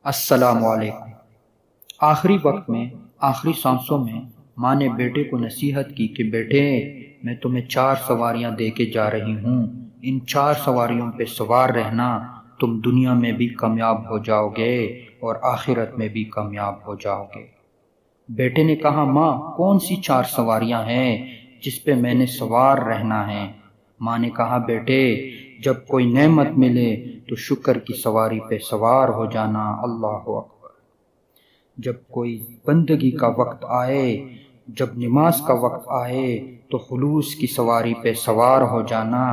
السلام علیکم۔ آخری وقت میں، آخری سانسوں میں ماں نے بیٹے کو نصیحت کی کہ بیٹے، میں تمہیں 4 سواریاں دے کے جا رہی ہوں، ان 4 سواریوں پہ سوار رہنا، تم دنیا میں بھی کامیاب ہو جاؤ گے اور آخرت میں بھی کامیاب ہو جاؤ گے۔ بیٹے نے کہا ماں کون سی 4 سواریاں ہیں جس پہ میں نے سوار رہنا ہے؟ ماں نے کہا بیٹے، جب کوئی نعمت ملے تو شکر کی سواری پہ سوار ہو جانا، اللہ اکبر۔ جب کوئی بندگی کا وقت آئے، جب نماز کا وقت آئے تو خلوص کی سواری پہ سوار ہو جانا،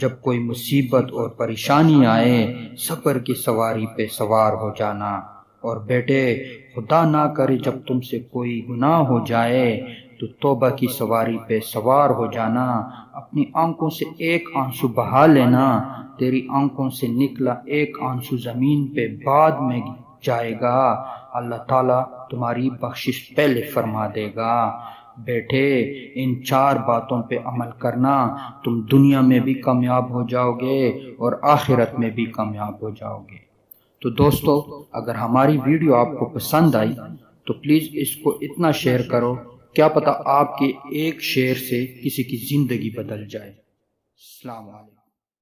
جب کوئی مصیبت اور پریشانی آئے صبر کی سواری پہ سوار ہو جانا، اور بیٹے خدا نہ کرے جب تم سے کوئی گناہ ہو جائے تو توبہ کی سواری پہ سوار ہو جانا، اپنی آنکھوں سے ایک آنسو بہا لینا، تیری آنکھوں سے نکلا ایک آنسو زمین پہ بعد میں جائے گا، اللہ تعالیٰ تمہاری بخشش پہلے فرما دے گا۔ بیٹے ان 4 باتوں پہ عمل کرنا، تم دنیا میں بھی کامیاب ہو جاؤ گے اور آخرت میں بھی کامیاب ہو جاؤ گے۔ تو دوستو، اگر ہماری ویڈیو آپ کو پسند آئی تو پلیز اس کو اتنا شیئر کرو، کیا پتہ آپ کے ایک شیئر سے کسی کی زندگی بدل جائے۔ السلام علیکم۔